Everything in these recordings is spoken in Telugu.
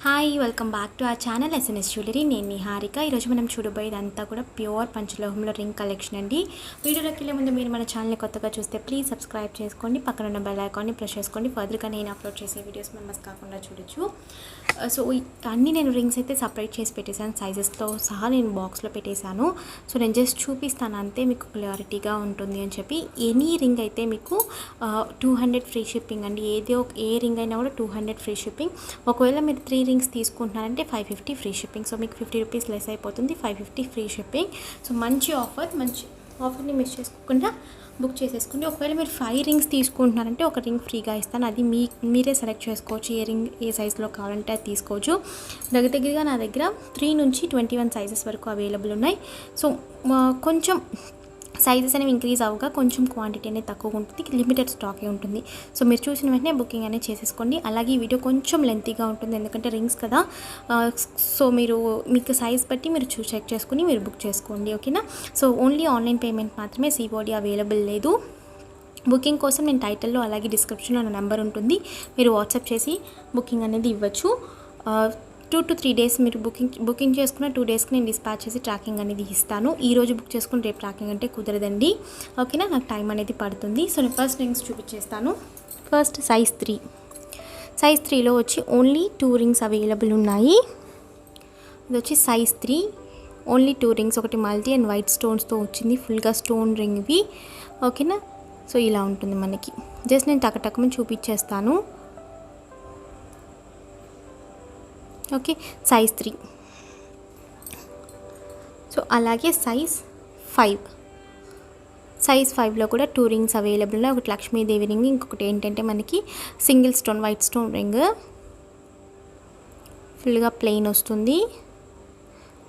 Hi welcome back to our channel SNS jewellery. నేను నిహారిక. ఈరోజు మనం చూడబోయేదంతా కూడా ప్యూర్ పంచలోహంలో రింగ్ కలెక్షన్ అండి. వీడియోలోకి వెళ్ళే ముందు మీరు మన ఛానల్ని కొత్తగా చూస్తే ప్లీజ్ సబ్స్క్రైబ్ చేసుకోండి, పక్కన ఉన్న బెల్ ఐకాన్ని ప్రెస్ చేసుకోండి. ఫర్దర్గా నేను అప్లోడ్ చేసే వీడియోస్ మనం మిస్ కాకుండా చూడొచ్చు. సో అన్నీ నేను రింగ్స్ అయితే సపరేట్ చేసి పెట్టేశాను, సైజెస్తో సహా నేను బాక్స్లో పెట్టేశాను. సో నేను జస్ట్ చూపిస్తాను అంతే, మీకు క్లారిటీగా ఉంటుంది అని చెప్పి. ఎనీ రింగ్ అయితే మీకు 200 ఫ్రీ షిప్పింగ్ అండి. ఏ రింగ్ అయినా కూడా 200 ఫ్రీ షిప్పింగ్. ఒకవేళ మీరు 3 రింగ్స్ తీసుకుంటున్నారంటే 550 ఫ్రీ షిప్పింగ్. సో మీకు 50 రూపీస్ లెస్ అయిపోతుంది, 550 ఫ్రీ షిప్పింగ్. సో మంచి ఆఫర్ని మిస్ చేసుకోకుండా బుక్ చేసేసుకోండి. ఒకవేళ మీరు 5 రింగ్స్ తీసుకుంటున్నారంటే ఒక రింగ్ ఫ్రీగా ఇస్తాను, అది మీరే సెలెక్ట్ చేసుకోవచ్చు. ఏ రింగ్ ఏ సైజులో కావాలంటే అది తీసుకోవచ్చు. దగ్గరగా నా దగ్గర 3 నుంచి 21 సైజెస్ వరకు అవైలబుల్ ఉన్నాయి. సో కొంచెం సైజెస్ అనేవి ఇంక్రీజ్ అవ్వగా కొంచెం క్వాంటిటీ అనేది తక్కువగా ఉంటుంది, లిమిటెడ్ స్టాకే ఉంటుంది. సో మీరు చూసిన వెంటనే బుకింగ్ అనేది చేసేసుకోండి. అలాగే ఈ వీడియో కొంచెం లెంతీగా ఉంటుంది, ఎందుకంటే రింగ్స్ కదా. సో మీకు సైజ్ బట్టి మీరు చెక్ చేసుకుని మీరు బుక్ చేసుకోండి, ఓకేనా. సో ఓన్లీ ఆన్లైన్ పేమెంట్ మాత్రమే, సిఓడి అవైలబుల్ లేదు. బుకింగ్ కోసం నేను టైటిల్లో అలాగే డిస్క్రిప్షన్లో నా నెంబర్ ఉంటుంది, మీరు వాట్సాప్ చేసి బుకింగ్ అనేది ఇవ్వచ్చు. 2 to 3 డేస్ మీరు బుకింగ్ చేసుకున్న 2 డేస్కి నేను డిస్పాచ్ చేసి ట్రాకింగ్ అనేది ఇస్తాను. ఈరోజు బుక్ చేసుకుని రేపు ట్రాకింగ్ అంటే కుదరదండి, ఓకేనా. నాకు టైం అనేది పడుతుంది. సో నేను ఫస్ట్ రింగ్స్ చూపించేస్తాను. ఫస్ట్ సైజ్ 3లో వచ్చి ఓన్లీ 2 రింగ్స్ అవైలబుల్ ఉన్నాయి. ఇది వచ్చి సైజ్ 3, ఓన్లీ 2 రింగ్స్. ఒకటి మల్టీ అండ్ వైట్ స్టోన్స్తో వచ్చింది, ఫుల్గా స్టోన్ రింగ్ ఇవి, ఓకేనా. సో ఇలా ఉంటుంది మనకి. జస్ట్ నేను టకటకమని చూపించేస్తాను, ఓకే. సైజ్ 3. సో అలాగే సైజ్ 5లో కూడా 2 రింగ్స్ అవైలబుల్ ఉన్నాయి. ఒకటి లక్ష్మీదేవి రింగ్, ఇంకొకటి ఏంటంటే మనకి single stone white stone ring, ఫుల్గా ప్లెయిన్ వస్తుంది.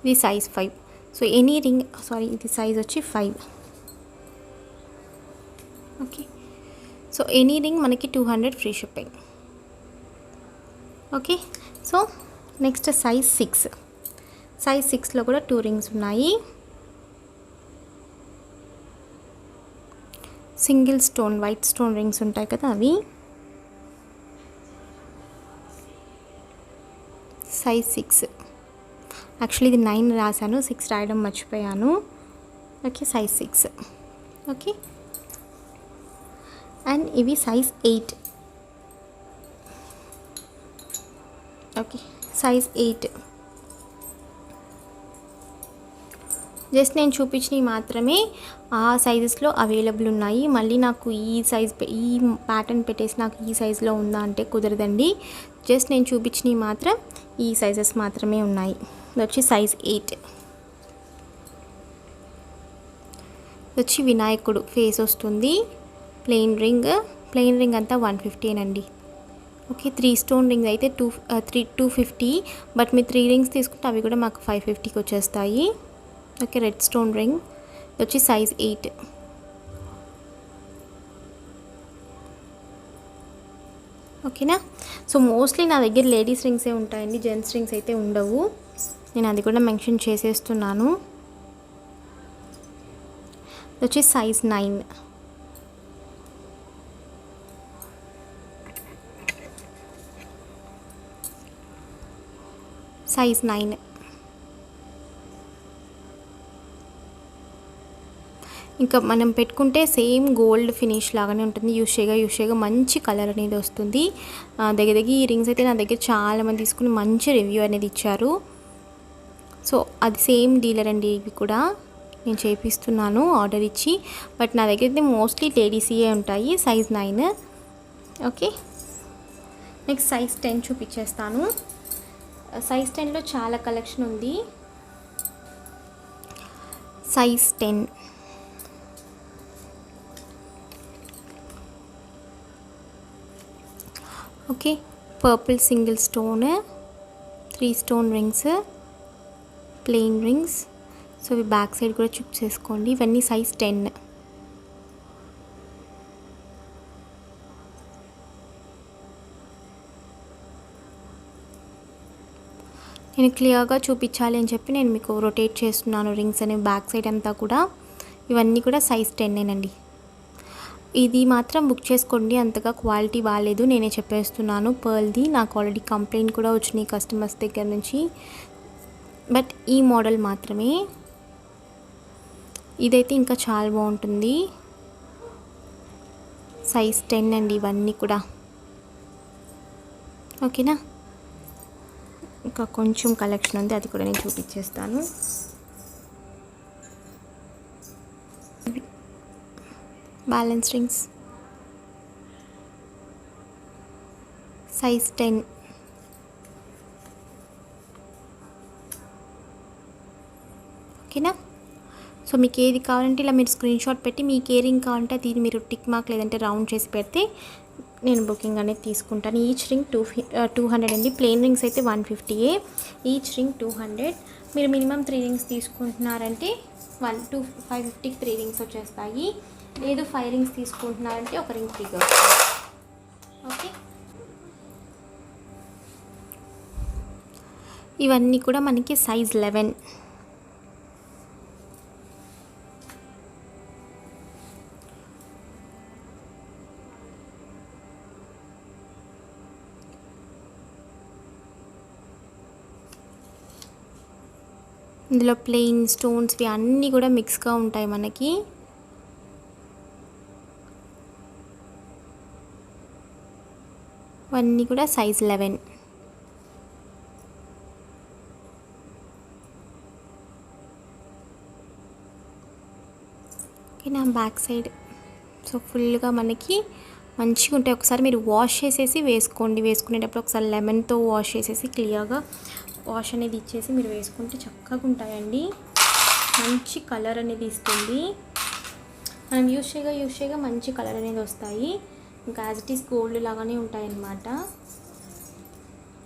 ఇది సైజ్ 5. సో ఎనీ రింగ్, ఇది సైజ్ వచ్చి 5, ఓకే. సో ఎనీ రింగ్ మనకి 200 free shipping, okay. So next size 6లో కూడా 2 రింగ్స్ ఉన్నాయి. Single stone white stone rings ఉంటాయి కదా, అవి. సైజ్ 6, యాక్చువల్లీ ఇది 9 రాశాను, 6 రాయడం మర్చిపోయాను, ఓకే. Size 6, okay. అండ్ ఇవి సైజ్ 8, ఓకే. సైజ్ 8. జస్ట్ నేను చూపించినవి మాత్రమే ఆ సైజెస్లో అవైలబుల్ ఉన్నాయి. మళ్ళీ నాకు ఈ ప్యాటర్న్ పెట్టేసి నాకు ఈ సైజులో ఉందా అంటే కుదరదండి. జస్ట్ నేను చూపించినవి మాత్రం ఈ సైజెస్ మాత్రమే ఉన్నాయి. ఇది వచ్చి సైజ్ 8. ఇది వచ్చి వినాయకుడు ఫేస్ వస్తుంది, ప్లెయిన్ రింగ్ అంతా 150 ఓకే. 3 స్టోన్ రింగ్స్ అయితే 250, బట్ మీరు 3 రింగ్స్ తీసుకుంటే అవి కూడా మాకు 550కి వచ్చేస్తాయి, ఓకే. రెడ్ స్టోన్ రింగ్ వచ్చి సైజ్ 8, ఓకేనా. సో మోస్ట్లీ నా దగ్గర లేడీస్ రింగ్సే ఉంటాయండి, జెంట్స్ రింగ్స్ అయితే ఉండవు. నేను అది కూడా మెన్షన్ చేసేస్తున్నాను. వచ్చి సైజ్ 9, సైజ్ 9. ఇంకా మనం పెట్టుకుంటే సేమ్ గోల్డ్ ఫినిష్ లాగానే ఉంటుంది, యూషేగా మంచి కలర్ అనేది వస్తుంది. దగ్గర ఈ రింగ్స్ అయితే నా దగ్గర చాలామంది తీసుకుని మంచి రివ్యూ అనేది ఇచ్చారు. సో అది సేమ్ డీలర్ అండి, ఇవి కూడా నేను చేపిస్తున్నాను ఆర్డర్ ఇచ్చి, బట్ నా దగ్గర అయితే మోస్ట్లీ లేడీసీయే ఉంటాయి. Size 9, okay. నెక్స్ట్ సైజ్ 10 చూపించేస్తాను. సైజ్ 10లో చాలా కలెక్షన్ ఉంది. Size 10, okay. Purple single stone, 3 stone rings, plain rings. So ఇవి బ్యాక్ సైడ్ కూడా చెక్ చేసుకోండి. ఇవన్నీ సైజ్ 10. నేను క్లియర్గా చూపించాలి అని చెప్పి నేను మీకు రొటేట్ చేస్తున్నాను రింగ్స్ అనేవి బ్యాక్ సైడ్ అంతా కూడా. ఇవన్నీ కూడా సైజ్ 10 అండి. ఇది మాత్రం బుక్ చేసుకోండి, అంతగా క్వాలిటీ బాగాలేదు, నేనే చెప్పేస్తున్నాను. పర్ల్ది నాకు ఆల్రెడీ కంప్లైంట్ కూడా వచ్చినాయి కస్టమర్స్ దగ్గర నుంచి. బట్ ఈ మోడల్ మాత్రమే, ఇదైతే ఇంకా చాలా బాగుంటుంది. సైజ్ 10 అండి ఇవన్నీ కూడా. ఓకేనా, ఇంకా కొంచెం కలెక్షన్ ఉంది, అది కూడా నేను చూపించేస్తాను. Balance rings size 10. ఓకేనా, సో మీకు ఏది కావాలంటే ఇలా మీరు స్క్రీన్ షాట్ పెట్టి మీకు ఏ రింగ్ కావాలంటే అది మీరు టిక్ మార్క్ లేదంటే రౌండ్ చేసి పెడితే నేను బుకింగ్ అనేది తీసుకుంటాను. ఈచ్ రింగ్ 200 అండి. ప్లెయిన్ రింగ్స్ అయితే 150, ఈచ్ రింగ్ 200. మీరు మినిమం 3 రింగ్స్ తీసుకుంటున్నారంటే 550కి 3 రింగ్స్ వచ్చేస్తాయి. లేదు 5 రింగ్స్ తీసుకుంటున్నారంటే ఒక రింగ్ ఫ్రీగా వస్తుంది. ఓకే, ఇవన్నీ కూడా మనకి సైజ్ 11. ఇందులో ప్లెయిన్ స్టోన్స్వి అన్నీ కూడా మిక్స్గా ఉంటాయి మనకి. అన్నీ కూడా సైజ్ 11. ఓకే, నా బ్యాక్ సైడ్ సో ఫుల్గా మనకి మంచిగా ఉంటాయి. ఒకసారి మీరు వాష్ చేసేసి వేసుకోండి. వేసుకునేటప్పుడు ఒకసారి లెమన్తో వాష్ చేసేసి క్లియర్గా వాష్ అనేది ఇచ్చేసి మీరు వేసుకుంటే చక్కగా ఉంటాయండి. మంచి కలర్ అనేది ఇస్తుంది. మనం యూజ్ చేయగా మంచి కలర్ అనేది వస్తాయి. ఇంకా యాజ్ ఇట్ ఈస్ గోల్డ్ లాగానే ఉంటాయి అన్నమాట.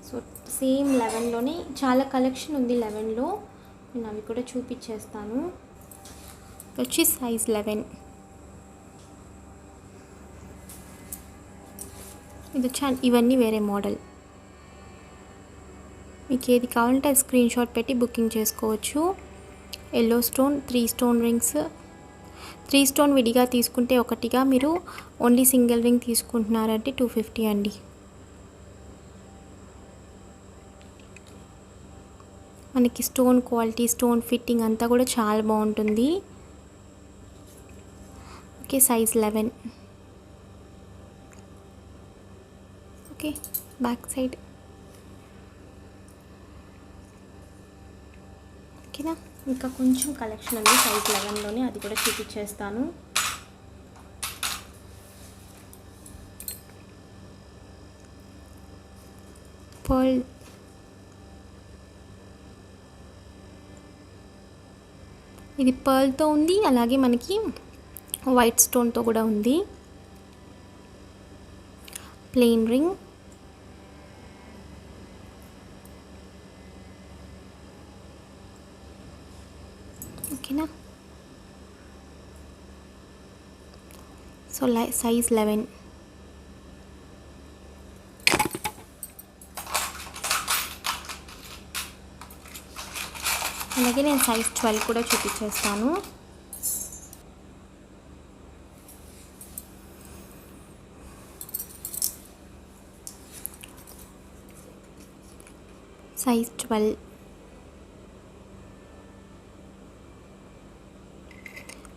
సో సేమ్ 11లోనే చాలా కలెక్షన్ ఉంది. 11లో నేను అవి కూడా చూపించేస్తాను. వచ్చి సైజ్ 11. ఇది ఇవన్నీ వేరే మోడల్. మీకు ఏది కావాలంటే అది స్క్రీన్ షాట్ పెట్టి బుకింగ్ చేసుకోవచ్చు. Yellow stone 3 stone rings. 3 stone విడిగా తీసుకుంటే ఒకటిగా, మీరు ఓన్లీ సింగిల్ రింగ్ తీసుకుంటున్నారంటే 250 అండి. మనకి స్టోన్ క్వాలిటీ, స్టోన్ ఫిట్టింగ్ అంతా కూడా చాలా బాగుంటుంది. Okay, size 11. Okay, back side. ఓకేనా, ఇంకా కొంచెం కలెక్షన్ ఉంది సైజ్ 11లోనే, అది కూడా చూపించేస్తాను. పర్ల్ ఇది పర్ల్తో ఉంది, అలాగే మనకి వైట్ స్టోన్తో కూడా ఉంది. Plain ring. ఓకేనా, సో సైజ్ 11. అలాగే నేను సైజ్ 12 కూడా చూపించేస్తాను. సైజ్ 12.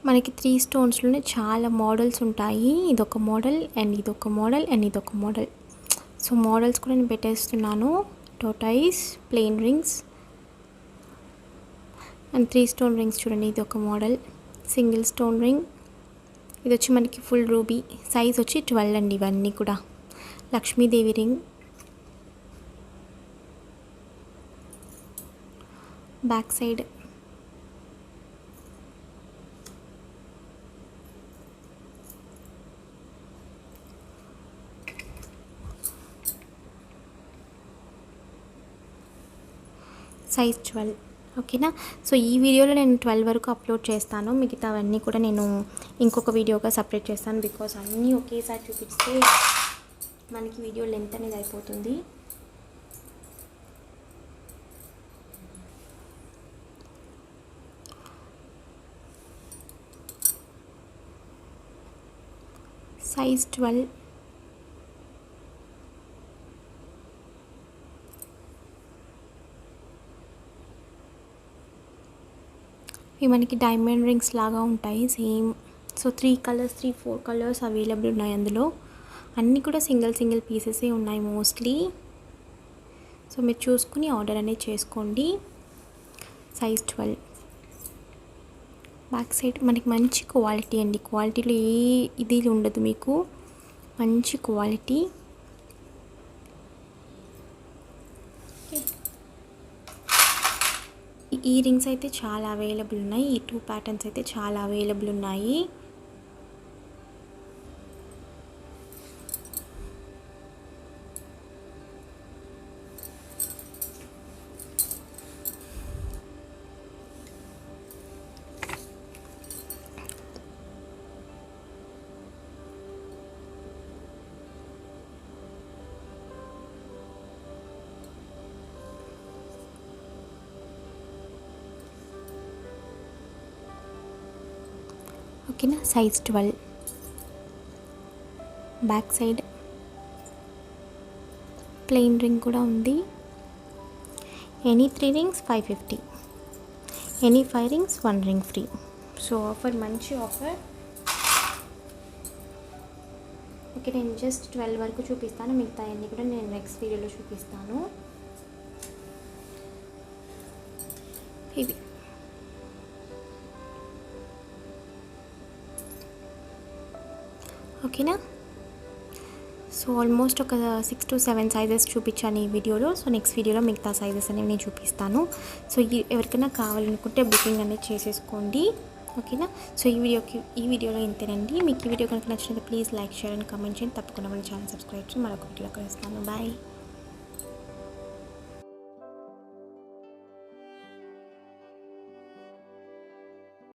మనకి 3 స్టోన్స్లోనే చాలా మోడల్స్ ఉంటాయి. ఇదొక మోడల్ అండ్ ఇదొక మోడల్ అండ్ ఇదొక మోడల్. సో మోడల్స్ కూడా నేను పెట్టేస్తున్నాను. టోటైస్, plain rings and 3 stone rings. చూడండి, ఇది ఒక మోడల్ సింగిల్ స్టోన్ రింగ్. ఇది వచ్చి మనకి ఫుల్ రూబీ. సైజ్ వచ్చి 12 అండి. ఇవన్నీ కూడా Lakshmidevi ring. Back side. Size 12. ఓకేనా, సో ఈ వీడియోలో నేను 12 వరకు అప్లోడ్ చేస్తాను. మిగతావన్నీ కూడా నేను ఇంకొక వీడియోగా సపరేట్ చేస్తాను. బికాస్ అన్నీ ఒకేసారి చూపిస్తే మనకి వీడియో లెంత్ అనేది అయిపోతుంది. సైజ్ 12. ఇవి మనకి డైమండ్ రింగ్స్ లాగా ఉంటాయి సేమ్. సో 4 కలర్స్ అవైలబుల్ ఉన్నాయి అందులో. అన్నీ కూడా సింగిల్ పీసెసే ఉన్నాయి మోస్ట్లీ. సో మీరు చూసుకుని ఆర్డర్ అనేది చేసుకోండి. సైజ్ 12. బ్యాక్ సైడ్ మనకి మంచి క్వాలిటీ అండి. క్వాలిటీలో ఏ ఇది ఉండదు మీకు, మంచి క్వాలిటీ. ఈ రింగ్స్ అయితే చాలా అవైలబుల్ ఉన్నాయి. ఈ 2 ప్యాటర్న్స్ అయితే చాలా అవైలబుల్ ఉన్నాయి. ఓకేనా, size 12. Back side plain ring కూడా ఉంది. Any 3 rings 550, any 5 rings 1 ring free. So offer మంచి ఆఫర్. ఓకే, నేను జస్ట్ 12 వరకు చూపిస్తాను, మిగతా అన్నీ కూడా నేను నెక్స్ట్ వీడియోలో చూపిస్తాను. ఇవి ఓకేనా. సో ఆల్మోస్ట్ ఒక 6 to 7 సైజెస్ చూపించాను ఈ వీడియోలో. సో నెక్స్ట్ వీడియోలో మిగతా సైజెస్ అనేవి నేను చూపిస్తాను. సో ఎవరికైనా కావాలనుకుంటే బుకింగ్ అనేది చేసేసుకోండి. ఓకేనా. సో ఈ వీడియోలో ఇంతేనండి. మీకు ఈ వీడియో కనుక నచ్చినట్లయితే please like, share and comment చేయండి. తప్పకుండా మన ఛానల్ సబ్స్క్రైబ్ చేసి మరొక వీడియోలో కలుస్తాను. బాయ్.